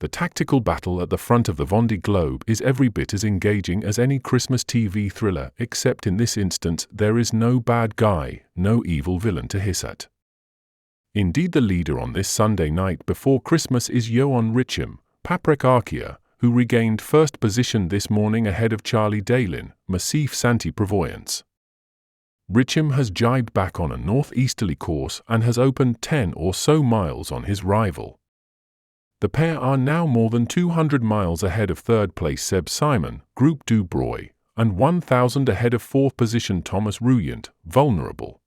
The tactical battle at the front of the Vondée Globe is every bit as engaging as any Christmas TV thriller, except in this instance there is no bad guy, no evil villain to hiss at. Indeed, the leader on this Sunday night before Christmas is Yoann Richomme, PAPREC Arkea, who regained first position this morning ahead of Charlie Dalin, MACIF Santé Prévoyance. Richomme has gybed back on a northeasterly course and has opened 10 or so miles on his rival. The pair are now more than 200 miles ahead of third-place Seb Simon, Groupe Dubreuil, and 1,000 ahead of fourth-position Thomas Ruyant, Vulnerable.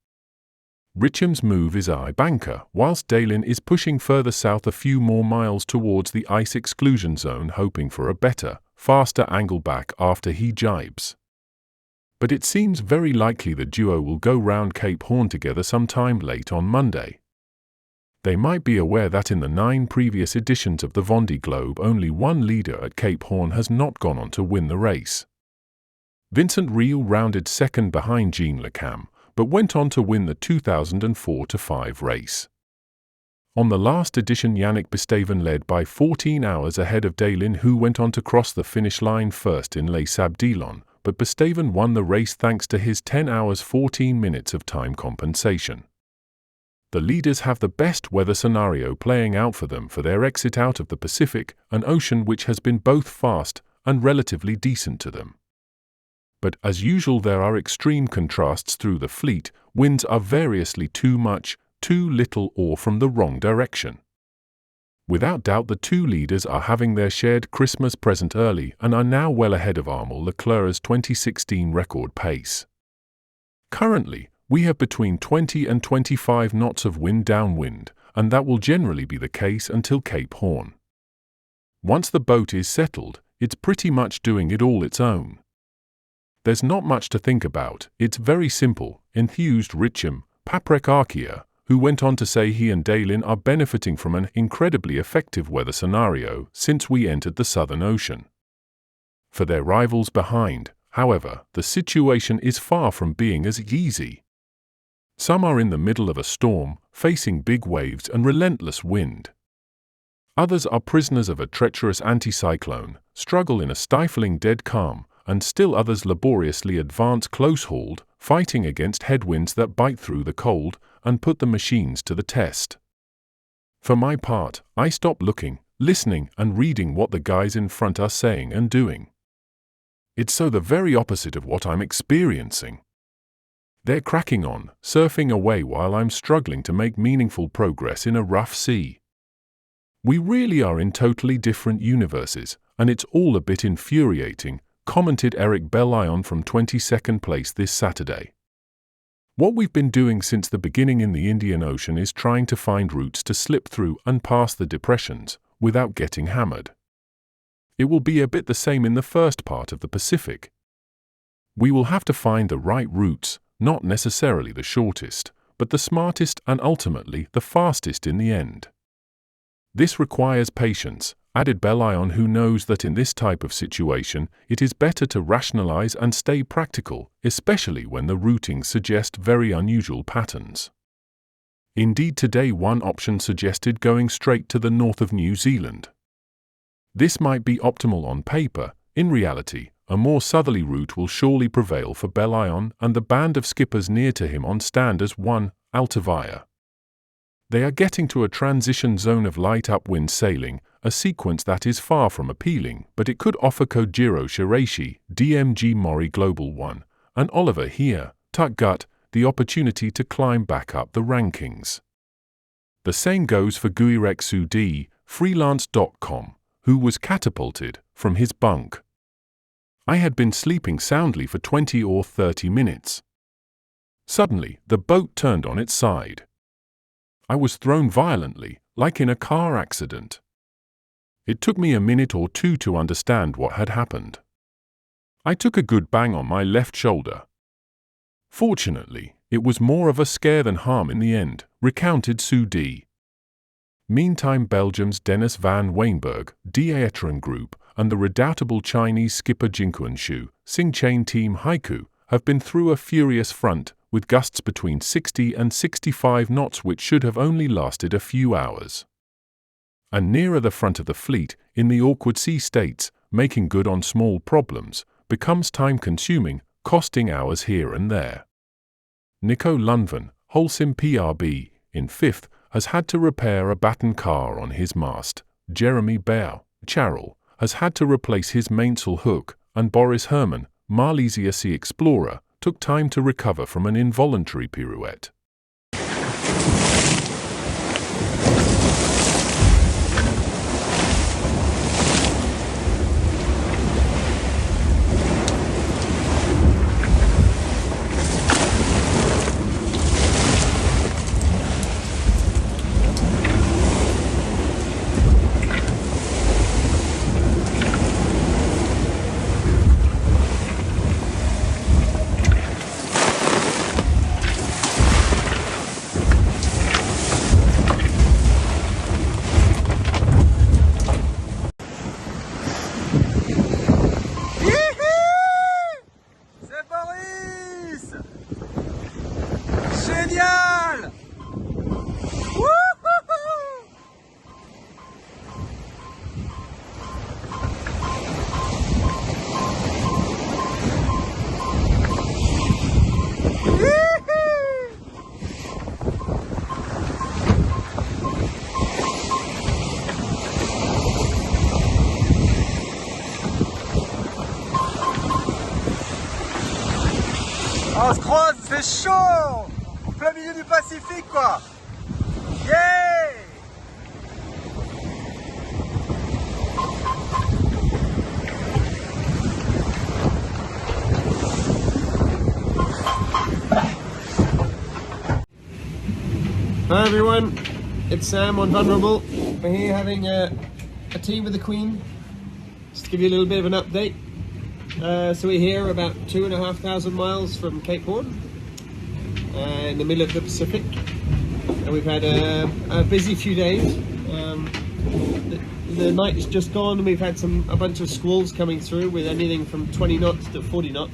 Richomme's move is a banker, whilst Dalin is pushing further south a few more miles towards the ice exclusion zone, hoping for a better, faster angle back after he gybes. But it seems very likely the duo will go round Cape Horn together sometime late on Monday. They might be aware that in the 9 previous editions of the Vondée Globe only one leader at Cape Horn has not gone on to win the race. Vincent Riou rounded second behind Yoann Richomme, but went on to win the 2004-5 race. On the last edition, Yannick Bestaven led by 14 hours ahead of Dalin, who went on to cross the finish line first in Lay Sabb d-lonn, but Bestaven won the race thanks to his 10 hours 14 minutes of time compensation. The leaders have the best weather scenario playing out for them for their exit out of the Pacific, an ocean which has been both fast and relatively decent to them. But as usual, there are extreme contrasts through the fleet. Winds are variously too much, too little, or from the wrong direction. Without doubt, the two leaders are having their shared Christmas present early and are now well ahead of Armel Leclerc's 2016 record pace. Currently, we have between 20 and 25 knots of wind downwind, and that will generally be the case until Cape Horn. Once the boat is settled, it's pretty much doing it all its own. There's not much to think about, it's very simple, enthused Richomme, PAPREC Arkea, who went on to say he and Dalin are benefiting from an incredibly effective weather scenario since we entered the Southern Ocean. For their rivals behind, however, the situation is far from being as easy. Some are in the middle of a storm, facing big waves and relentless wind. Others are prisoners of a treacherous anticyclone, struggle in a stifling dead calm, and still others laboriously advance close-hauled, fighting against headwinds that bite through the cold and put the machines to the test. For my part, I stop looking, listening, and reading what the guys in front are saying and doing. It's so the very opposite of what I'm experiencing. They're cracking on, surfing away while I'm struggling to make meaningful progress in a rough sea. We really are in totally different universes, and it's all a bit infuriating, commented Eric Bellion from 22nd place this Saturday. What we've been doing since the beginning in the Indian Ocean is trying to find routes to slip through and pass the depressions, without getting hammered. It will be a bit the same in the first part of the Pacific. We will have to find the right routes, not necessarily the shortest, but the smartest and ultimately the fastest in the end. This requires patience, added Bellion, who knows that in this type of situation it is better to rationalize and stay practical, especially when the routings suggest very unusual patterns. Indeed, today one option suggested going straight to the north of New Zealand. This might be optimal on paper. In reality, a more southerly route will surely prevail for Bellion and the band of skippers near to him on stand as one, Altavia. They are getting to a transition zone of light upwind sailing, a sequence that is far from appealing, but it could offer Kojiro Shiraishi, DMG Mori Global 1, and Oliver here, Tutgut, the opportunity to climb back up the rankings. The same goes for Guirec Sudi, freelance.com, who was catapulted from his bunk. I had been sleeping soundly for 20 or 30 minutes. Suddenly, the boat turned on its side. I was thrown violently, like in a car accident. It took me a minute or two to understand what had happened. I took a good bang on my left shoulder. Fortunately, it was more of a scare than harm in the end, recounted Sudi. Meantime, Belgium's Dennis van Weenberg, d'Eteren Group, and the redoubtable Chinese skipper Jinquan Shu, Singchain Team Haiku, have been through a furious front, with gusts between 60 and 65 knots which should have only lasted a few hours. and nearer the front of the fleet in the awkward sea states, making good on small problems becomes time-consuming, costing hours here and there. Nico Lundven, Holcim PRB, in 5th, has had to repair a batten car on his mast. Jeremy Beyou, Charles, has had to replace his mainsail hook, and Boris Herman, Malaysia Sea Explorer, took time to recover from an involuntary pirouette. On se croise, c'est chaud! En plein milieu du Pacifique, quoi! Yeah! Hi everyone, it's Sam on Vulnerable. We're here having a tea with the Queen, just to give you a little bit of an update. So we're here about 2,500 miles from Cape Horn, in the middle of the Pacific, and we've had a busy few days. The night's just gone and we've had a bunch of squalls coming through with anything from 20 knots to 40 knots,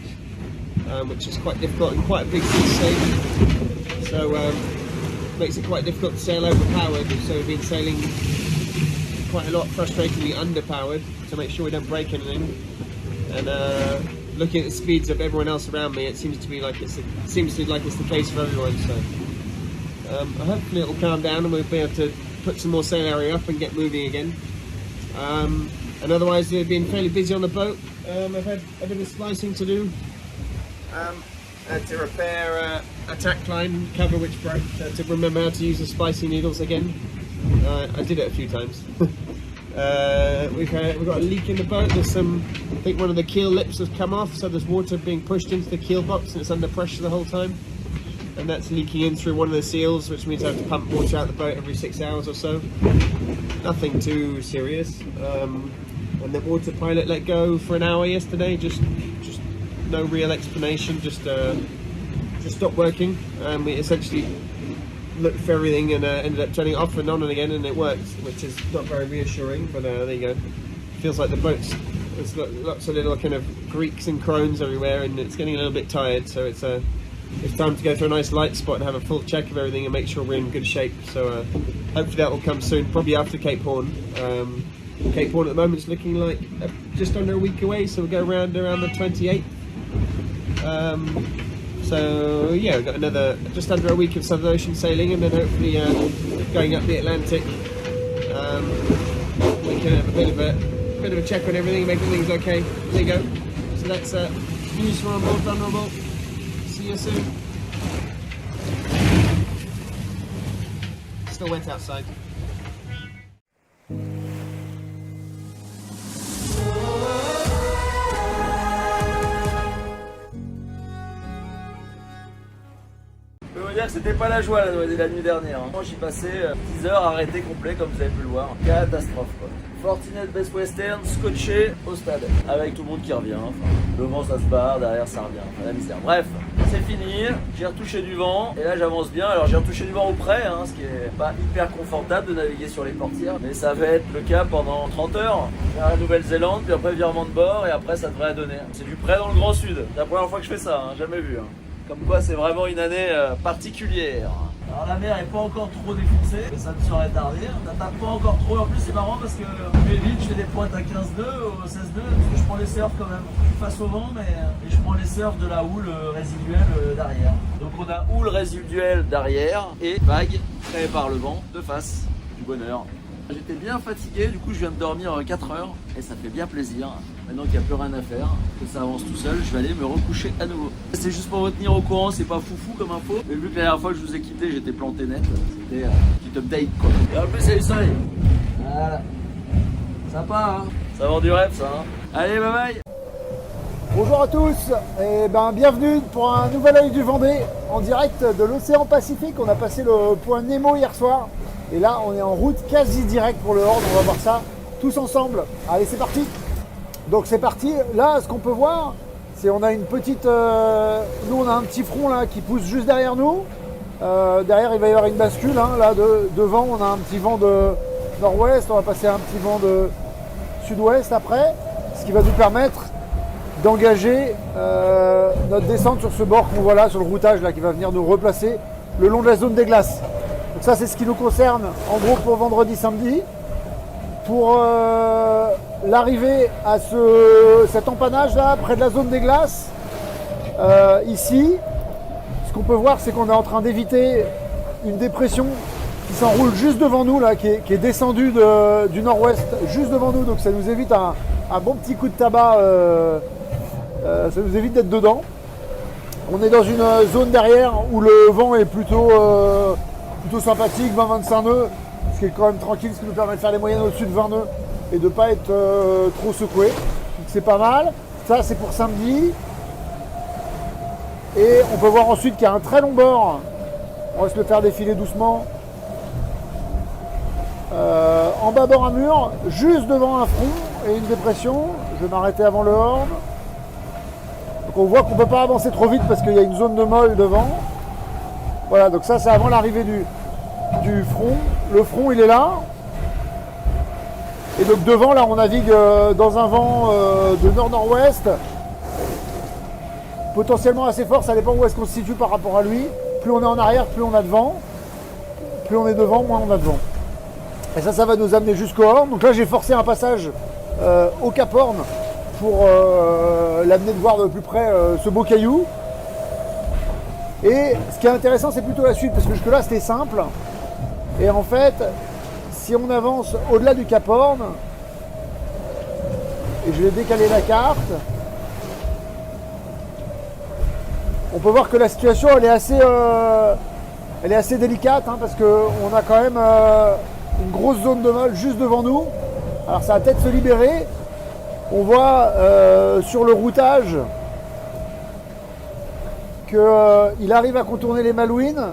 which is quite difficult and quite a big sea stage. So makes it quite difficult to sail overpowered, so we've been sailing quite a lot, frustratingly underpowered, to make sure we don't break anything. And looking at the speeds of everyone else around me, it seems like it's the case for everyone. So hopefully it'll calm down and we'll be able to put some more sail area up and get moving again. And otherwise, we've been fairly busy on the boat. I've had a bit of splicing to do. Had to repair a tack line cover which broke, to remember how to use the splicing needles again. I did it a few times. We've got a leak in the boat. There's I think one of the keel lips has come off, so there's water being pushed into the keel box and it's under pressure the whole time. And that's leaking in through one of the seals, which means I have to pump water out the boat every 6 hours or so. Nothing too serious. And the water pilot let go for an hour yesterday, just no real explanation, just stopped working. We essentially looked for everything and ended up turning it off and on and again, and it worked, which is not very reassuring, but there you go. Feels like the boat's, there's lots of little kind of creaks and crones everywhere, and it's getting a little bit tired, so it's time to go through a nice light spot and have a full check of everything and make sure we're in good shape. So hopefully that will come soon, probably after Cape Horn. Cape Horn at the moment is looking like just under a week away, so we'll go around the 28th. So yeah, we've got just under a week of Southern Ocean sailing, and then hopefully going up the Atlantic, we can have a bit of a check on everything, make sure everything's okay. There you go. So that's news from Onboard Vulnerable. See you soon. Still wet outside. Je peux vous dire que c'était pas la joie la nuit dernière. Moi j'y passais 10 heures arrêté complet comme vous avez pu le voir. Catastrophe quoi. Fortinet Best Western scotché au stade. Avec tout le monde qui revient. Enfin, devant ça se barre, derrière ça revient. Enfin, la misère. Bref, c'est fini. J'ai retouché du vent. Et là j'avance bien. Alors j'ai retouché du vent au près, ce qui est pas hyper confortable de naviguer sur les portières. Mais ça va être le cas pendant 30 heures. Vers la Nouvelle-Zélande, puis après virement de bord. Et après ça devrait donner. C'est du près dans le Grand Sud. C'est la première fois que je fais ça, jamais vu. Comme quoi c'est vraiment une année particulière. Alors la mer est pas encore trop défoncée, mais ça ne saurait tarder. Ça tape pas encore trop. En plus c'est marrant parce que je vais vite, je fais des pointes à 15 nœuds, au 16 nœuds, parce que je prends les surfs quand même. Je suis face au vent, mais et je prends les surfs de la houle résiduelle d'arrière. Donc on a houle résiduelle d'arrière et vague créée par le vent de face. Du bonheur. J'étais bien fatigué, du coup je viens de dormir 4 heures et ça fait bien plaisir. Maintenant qu'il n'y a plus rien à faire, que ça avance tout seul, je vais aller me recoucher à nouveau. C'est juste pour vous tenir au courant, c'est pas foufou comme info. Mais vu que la dernière fois que je vous ai quitté, j'étais planté net. C'était un petit update quoi. Et en plus il y a du soleil. Voilà. Sympa hein. Ça vend du rêve ça hein. Allez bye bye. Bonjour à tous et bienvenue pour un nouvel œil du Vendée en direct de l'océan Pacifique. On a passé le point Nemo hier soir et là on est en route quasi direct pour le Horn. On va voir ça tous ensemble. Allez c'est parti. Donc c'est parti. Là ce qu'on peut voir c'est on a une petite... nous on a un petit front là qui pousse juste derrière nous. Derrière il va y avoir une bascule hein. Là devant on a un petit vent de nord-ouest. On va passer un petit vent de sud-ouest après, ce qui va nous permettre d'engager notre descente sur ce bord qu'on voit là, sur le routage là, qui va venir nous replacer le long de la zone des glaces. Donc ça c'est ce qui nous concerne en gros pour vendredi, samedi. Pour l'arrivée à cet empannage là, près de la zone des glaces, ici, ce qu'on peut voir c'est qu'on est en train d'éviter une dépression qui s'enroule juste devant nous là, qui est descendue du nord-ouest juste devant nous, donc ça nous évite un bon petit coup de tabac. Ça nous évite d'être dedans. On est dans une zone derrière où le vent est plutôt sympathique, 20-25 nœuds, ce qui est quand même tranquille, ce qui nous permet de faire les moyennes au-dessus de 20 nœuds et de ne pas être trop secoué. Donc c'est pas mal. Ça c'est pour samedi. Et on peut voir ensuite qu'il y a un très long bord. On va se le faire défiler doucement. En bas bord un mur, juste devant un front et une dépression. Je vais m'arrêter avant le Horn. Donc on voit qu'on ne peut pas avancer trop vite parce qu'il y a une zone de molle devant. Voilà, donc ça c'est avant l'arrivée du front. Le front il est là. Et donc devant là on navigue dans un vent de nord-nord-ouest. Potentiellement assez fort, ça dépend où est-ce qu'on se situe par rapport à lui. Plus on est en arrière, plus on a de vent. Plus on est devant, moins on a de vent. Et ça va nous amener jusqu'au Horn. Donc là j'ai forcé un passage au Cap Horn pour l'amener de voir de plus près ce beau caillou. Et ce qui est intéressant c'est plutôt la suite parce que jusque là c'était simple. Et en fait si on avance au-delà du Cap Horn, et je vais décaler la carte, on peut voir que la situation elle est assez délicate hein, parce qu'on a quand même une grosse zone de molle juste devant nous. Alors ça va peut-être se libérer. On voit sur le routage qu'il arrive à contourner les malouines.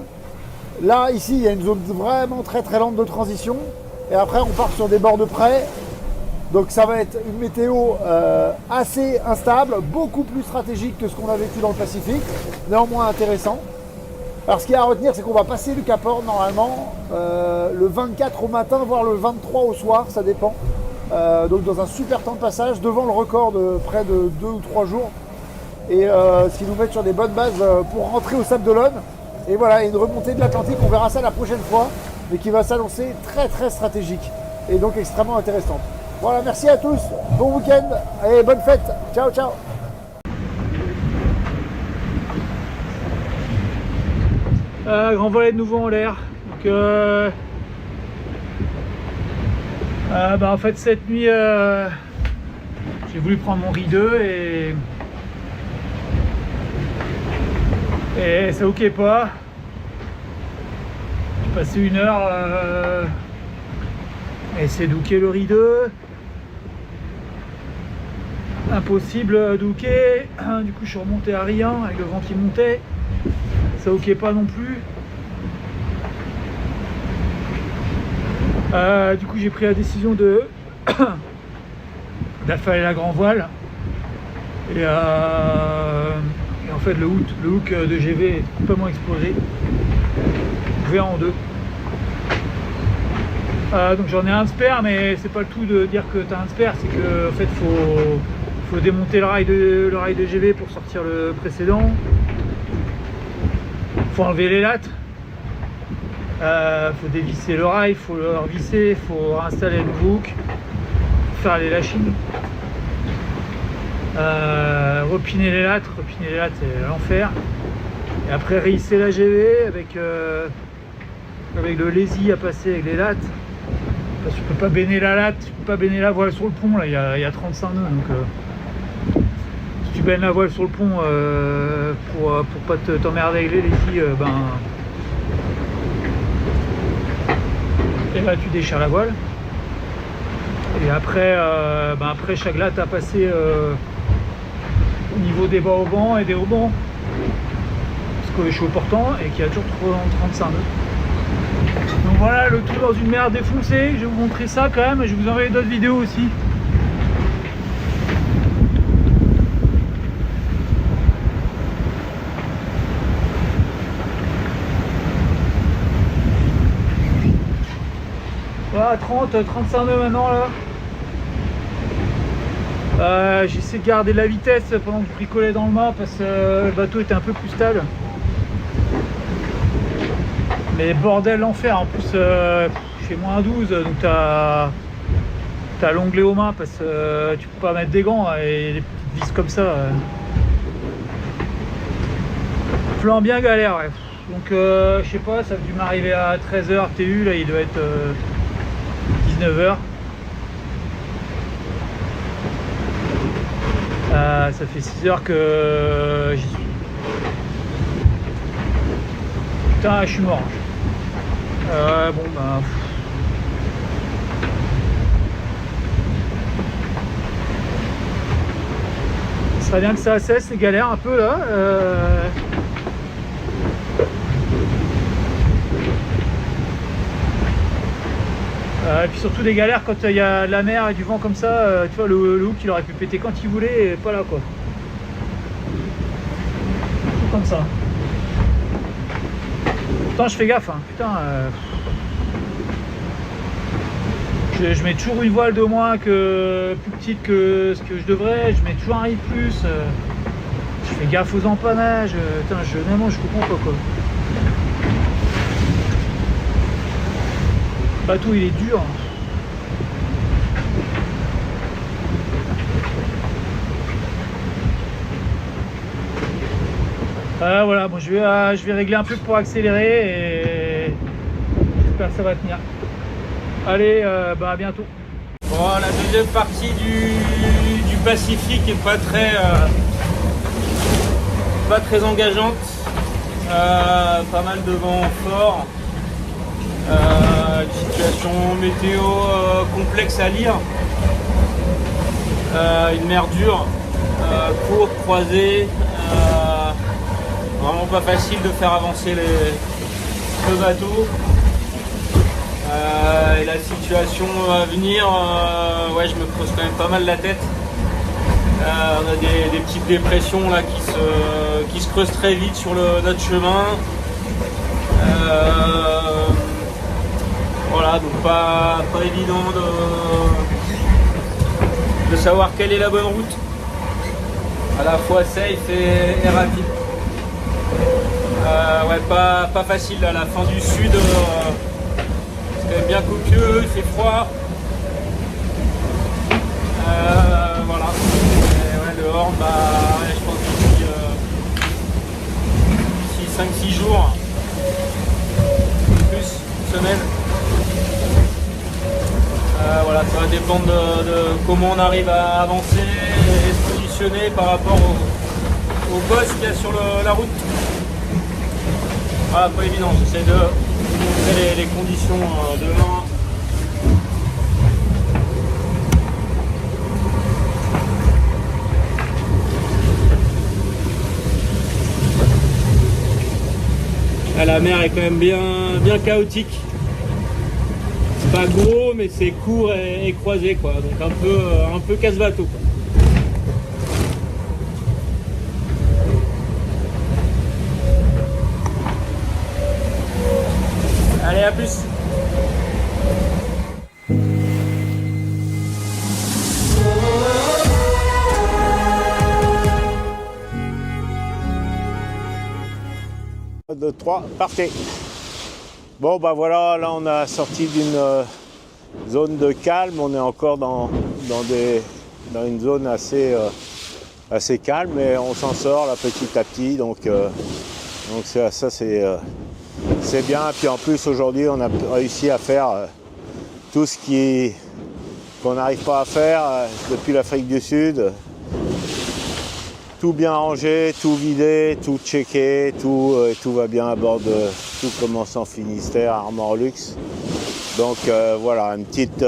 Là, ici, il y a une zone vraiment très très lente de transition. Et après, on part sur des bords de près. Donc ça va être une météo assez instable, beaucoup plus stratégique que ce qu'on a vécu dans le Pacifique. Néanmoins intéressant. Alors ce qu'il y a à retenir, c'est qu'on va passer le Cap Horn normalement le 24 au matin, voire le 23 au soir, ça dépend. Donc dans un super temps de passage, devant le record de près de 2 ou 3 jours. Et ce qui nous met sur des bonnes bases pour rentrer au Sable d'Olonne. Et voilà, une remontée de l'Atlantique, on verra ça la prochaine fois, mais qui va s'annoncer très très stratégique et donc extrêmement intéressante. Voilà, merci à tous, bon week-end et bonne fête, ciao ciao. Grand volet de nouveau en l'air. Donc en fait cette nuit j'ai voulu prendre mon riz 2 et ça ok pas. J'ai passé 1 heure à essayer d'hooker le riz 2. Impossible d'hooker. Du coup je suis remonté à rien avec le vent qui montait. Ça ok pas non plus. Du coup j'ai pris la décision d'affaler la grand voile et en fait le hook de GV est complètement explosé, ouvert en deux. Donc j'en ai un spare, mais c'est pas le tout de dire que tu as un spare, c'est que en fait faut démonter le rail de GV pour sortir le précédent. Faut enlever les lattes. Faut dévisser le rail, faut le revisser, faut réinstaller le nouveau hook, faire les lashings, repiner les lattes c'est l'enfer. Et après réhisser la GV avec le lazy à passer avec les lattes. Parce que tu peux pas béner la latte, tu peux pas béner la voile sur le pont, là il y a 35 nœuds, donc si tu bènes la voile sur le pont pour pas t'emmerder avec les lazy, et là tu déchires la voile. Et après, après chaque latte à passer au niveau des bas au banc et des hauts bancs. Parce que je suis au portant et qu'il y a toujours 35 nœuds. Donc voilà, le tout dans une mer défoncée. Je vais vous montrer ça quand même et je vais vous envoyer d'autres vidéos aussi. Voilà, 35 nœuds maintenant là. J'essaie de garder la vitesse pendant que je bricolais dans le mât parce que le bateau était un peu plus stable. Mais bordel l'enfer, en plus il fait moins 12, donc t'as l'onglet aux mains parce que tu peux pas mettre des gants et les petites vis comme ça. Plan bien galère, ouais. Donc je sais pas, ça a dû m'arriver à 13h TU, là il doit être 19h. Ça fait 6 heures que j'y suis. Putain, je suis mort. Bon bah. Ce serait bien que ça cesse les galères un peu là. Et puis surtout des galères quand il y a de la mer et du vent comme ça, tu vois, le hook il aurait pu péter quand il voulait et pas là quoi. Tout comme ça. Pourtant je fais gaffe, hein. Putain. Je mets toujours une voile de moins que plus petite que ce que je devrais, je mets toujours un riz plus. Je fais gaffe aux empannages. Putain, honnêtement je comprends pas quoi. Le bateau il est dur. Voilà, bon, je vais régler un peu pour accélérer et j'espère que ça va tenir. Allez, à bientôt. Bon, la deuxième partie du Pacifique est pas très engageante. Pas mal de vent fort. Une situation météo complexe à lire, une mer dure, courte, croisée, vraiment pas facile de faire avancer le bateau. Et la situation à venir, ouais, je me creuse quand même pas mal la tête. On a des petites dépressions là qui se creusent très vite sur notre chemin. Voilà, donc pas évident de savoir quelle est la bonne route, à la fois safe et rapide. Ouais, pas facile là, la fin du sud, c'est quand même bien copieux, il fait froid. Voilà, et ouais, le Horn, ouais, je pense d'ici 5-6 jours, plus, une semaine. Voilà, ça va dépendre de comment on arrive à avancer et se positionner par rapport au boss qu'il y a sur la route. Voilà, pas évident, j'essaie de vous montrer les conditions demain. La mer est quand même bien chaotique. C'est pas gros, mais c'est court et croisé, quoi. Donc un peu casse-bateau, quoi. Allez, à plus. De 3, partez. Bon bah voilà, là on a sorti d'une zone de calme, on est encore dans une zone assez calme, mais on s'en sort là petit à petit, donc ça c'est bien. Puis en plus aujourd'hui on a réussi à faire tout ce qu'on n'arrive pas à faire depuis l'Afrique du Sud. Tout bien rangé, tout vidé, tout checké, tout va bien à bord de tout commence en Finistère, Armor Luxe. Donc voilà, une petite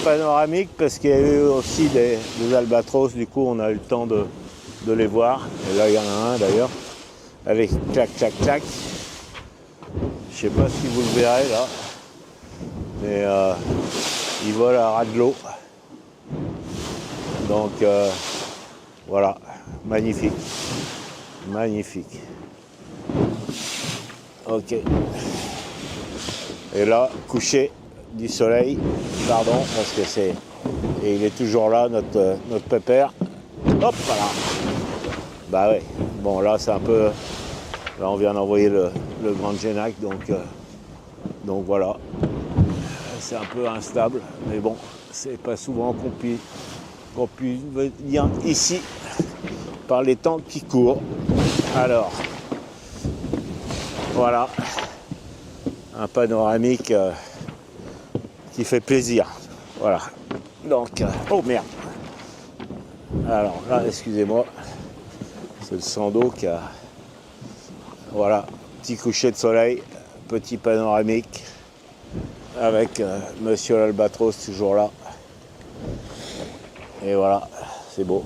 panoramique parce qu'il y a eu aussi des albatros, du coup on a eu le temps de les voir. Et là il y en a un d'ailleurs, avec clac clac clac. Je sais pas si vous le verrez là, mais il vole à ras de l'eau. Donc voilà, magnifique, magnifique. Ok. Et là, coucher du soleil, pardon, parce que c'est... Et il est toujours là, notre pépère. Hop, voilà. Bah ouais, bon là c'est un peu... Là on vient d'envoyer le Grand Génac, donc voilà. C'est un peu instable, mais bon, c'est pas souvent qu'on puisse venir ici par les temps qui courent. Alors, voilà, un panoramique qui fait plaisir. Voilà. Donc, oh merde. Alors là, excusez-moi, c'est le sang d'eau qui a... Voilà, petit coucher de soleil, petit panoramique avec Monsieur l'Albatros toujours là. Et voilà, c'est beau.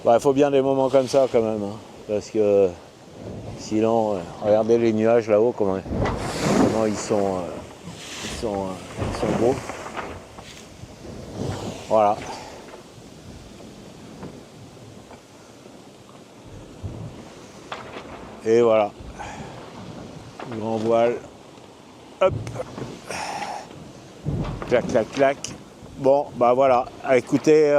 Il faut bien des moments comme ça quand même, hein, parce que sinon, regardez les nuages là-haut, comment ils sont beaux. Voilà. Et voilà. Grand voile. Hop. Clac, clac, clac. Bon, bah voilà. Écoutez,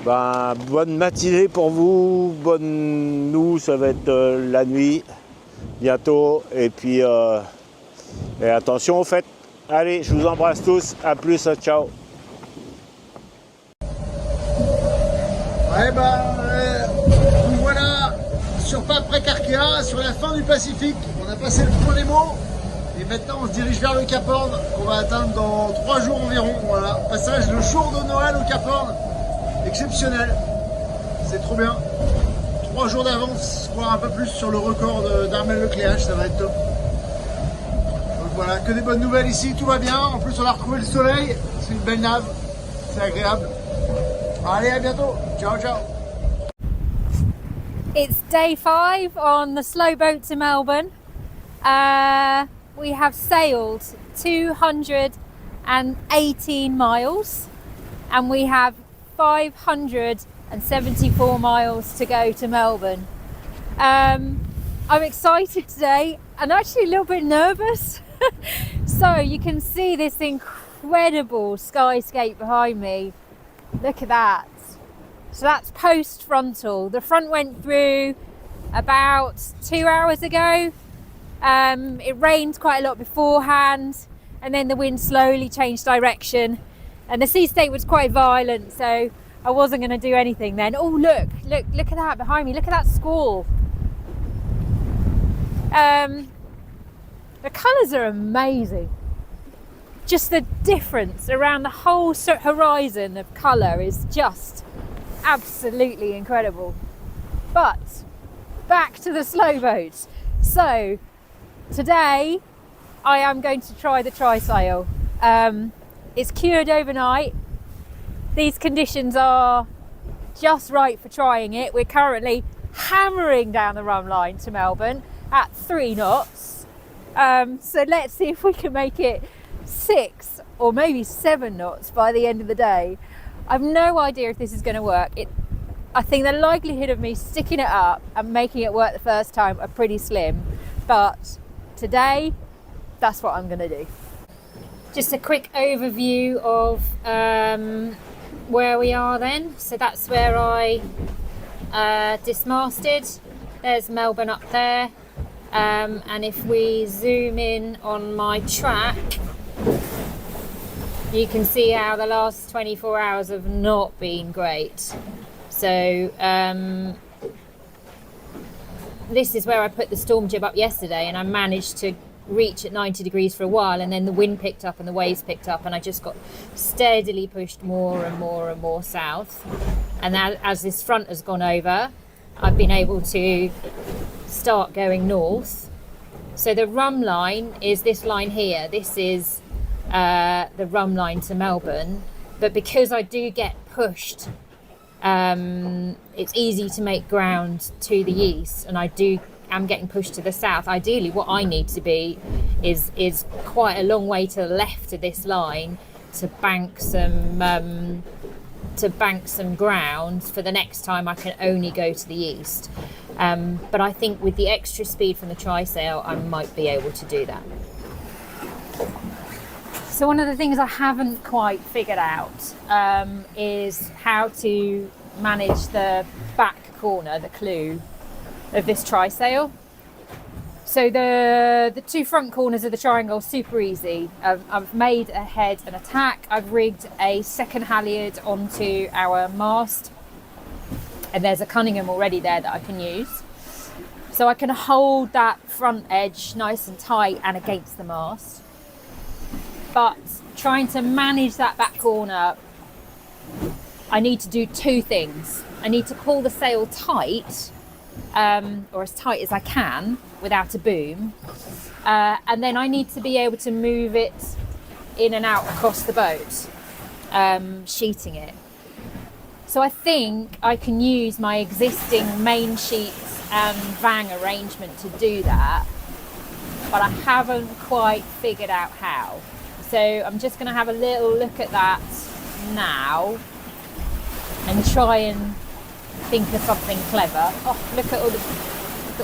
bonne matinée pour vous. Nous, ça va être la nuit. Bientôt. Et puis, et attention aux fêtes. Allez, je vous embrasse tous. À plus. Ciao. Ouais, nous voilà sur PAPREC Arkea, sur la fin du Pacifique. On a passé le point Nemo et maintenant on se dirige vers le Cap Horn qu'on va atteindre dans 3 jours environ. Voilà, passage le jour de Noël au Cap Horn, exceptionnel, c'est trop bien. 3 jours d'avance, voire un peu plus sur le record d'Armel Lecléache, ça va être top. Donc voilà, que des bonnes nouvelles ici, tout va bien. En plus on a retrouvé le soleil, c'est une belle nave, c'est agréable. Allez, à bientôt, ciao ciao. It's day 5 on the slow boat to Melbourne. We have sailed 218 miles and we have 574 miles to go to Melbourne. I'm excited today and actually a little bit nervous. So you can see this incredible skyscape behind me. Look at that. So that's post frontal. The front went through about 2 hours ago. It rained quite a lot beforehand and then the wind slowly changed direction and the sea state was quite violent, so I wasn't going to do anything then. Oh look at that behind me, look at that squall. The colours are amazing. Just the difference around the whole horizon of colour is just absolutely incredible. But back to the slow boat. So today I am going to try the trysail. It's cured overnight. These conditions are just right for trying it. We're currently hammering down the run line to Melbourne at 3 knots. So let's see if we can make it 6 or maybe 7 knots by the end of the day. I've no idea if this is going to work. I think the likelihood of me sticking it up and making it work the first time are pretty slim, but today that's what I'm going to do. Just a quick overview of where we are then. So that's where I dismasted. There's Melbourne up there. and if we zoom in on my track, you can see how the last 24 hours have not been great. So this is where I put the storm jib up yesterday, and I managed to reach at 90 degrees for a while, and then the wind picked up and the waves picked up, and I just got steadily pushed more and more and more south. And now, as this front has gone over, I've been able to start going north. So the rum line is this line here. This is the rum line to Melbourne, but because I do get pushed, it's easy to make ground to the east, and I'm getting pushed to the south. Ideally, what I need to be is quite a long way to the left of this line to bank some ground for the next time I can only go to the east. But I think with the extra speed from the trysail, I might be able to do that. So one of the things I haven't quite figured out is how to manage the back corner, the clew of this trysail. So the two front corners of the triangle are super easy. I've made a head and a tack. I've rigged a second halyard onto our mast, and there's a Cunningham already there that I can use. So I can hold that front edge nice and tight and against the mast. But trying to manage that back corner, I need to do two things. I need to pull the sail tight, or as tight as I can without a boom, and then I need to be able to move it in and out across the boat, sheeting it. So I think I can use my existing main sheets and vang arrangement to do that, but I haven't quite figured out how. So I'm just going to have a little look at that now and try and think of something clever. Oh, look at all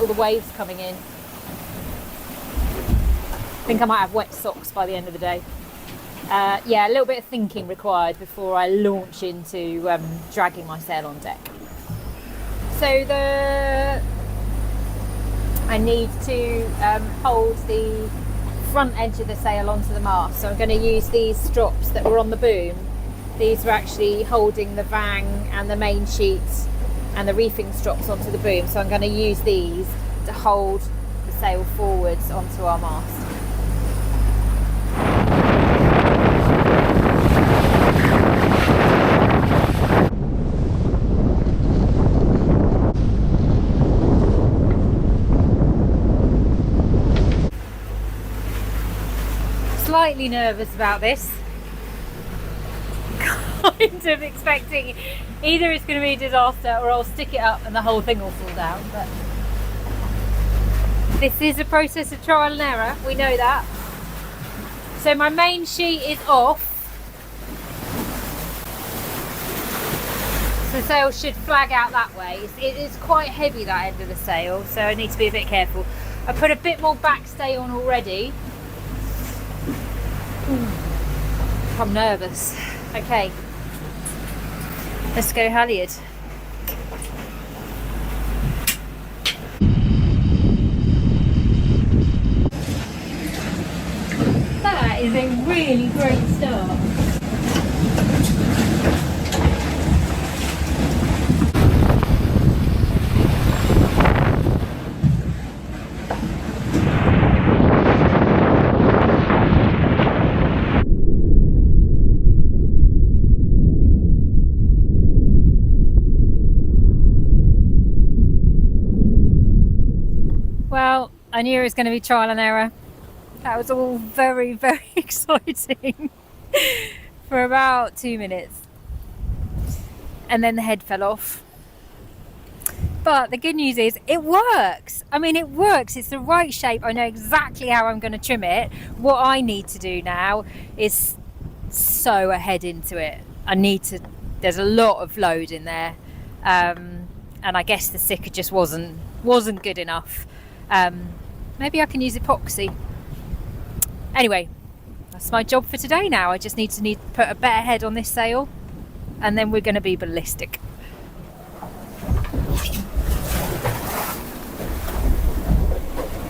the waves coming in. I think I might have wet socks by the end of the day. Yeah, a little bit of thinking required before I launch into dragging my sail on deck. So I need to hold the front edge of the sail onto the mast. So I'm going to use these strops that were on the boom. These were actually holding the vang and the main sheets and the reefing strops onto the boom. So I'm going to use these to hold the sail forwards onto our mast. Slightly nervous about this. Kind of expecting either it's going to be a disaster or I'll stick it up and the whole thing will fall down. But this is a process of trial and error, we know that. So my main sheet is off. So the sail should flag out that way. It is quite heavy, that end of the sail, so I need to be a bit careful. I put a bit more backstay on already. I'm nervous. Okay, let's go halyard. That is a really great start. Well, I knew it was going to be trial and error. That was all very, very exciting for about 2 minutes. And then the head fell off. But the good news is it works. I mean, it works. It's the right shape. I know exactly how I'm going to trim it. What I need to do now is sew a head into it. There's a lot of load in there. And I guess the sticker just wasn't good enough. Maybe I can use epoxy. Anyway, that's my job for today now. I just need to put a better head on this sail, and then we're going to be ballistic.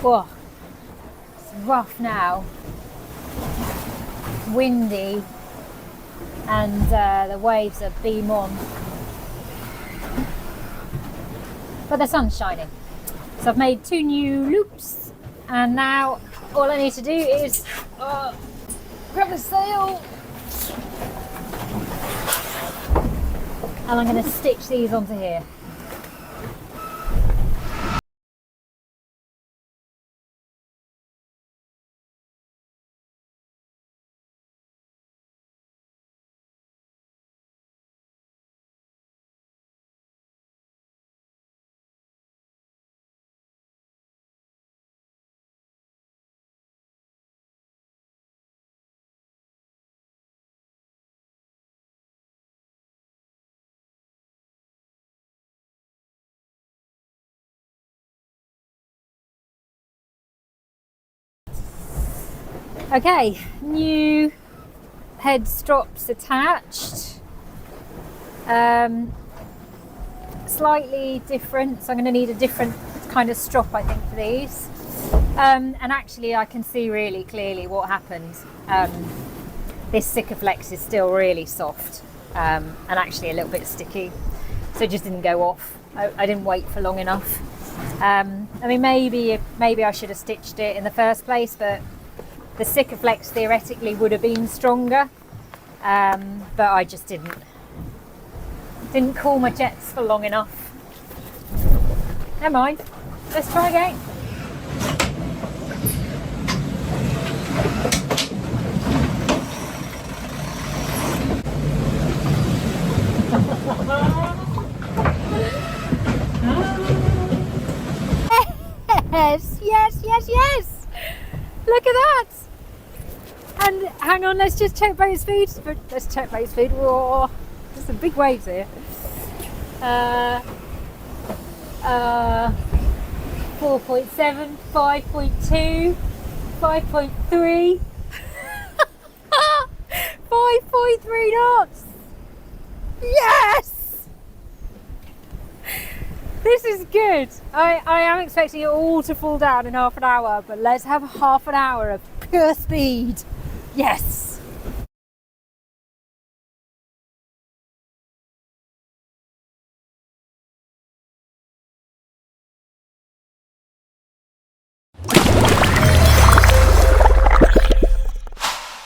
Oh, it's rough now. Windy, and the waves are beam on. But the sun's shining. So I've made 2 new loops, and now all I need to do is grab the sail, and I'm going to stitch these onto here. Okay, new head strops attached. Slightly different, so I'm going to need a different kind of strop, I think, for these. And actually I can see really clearly what happened. This Sikaflex is still really soft and actually a little bit sticky, so it just didn't go off. I didn't wait for long enough. I mean, maybe I should have stitched it in the first place, but the Sikaflex theoretically would have been stronger, but I just didn't cool my jets for long enough. Never mind, let's try again. Yes! Look at that! And hang on, let's just check boat speed. Let's check boat speed. Whoa, there's some big waves here. 4.7, 5.2, 5.3, 5.3 knots. Yes! This is good. I am expecting it all to fall down in half an hour, but let's have half an hour of pure speed. Yes.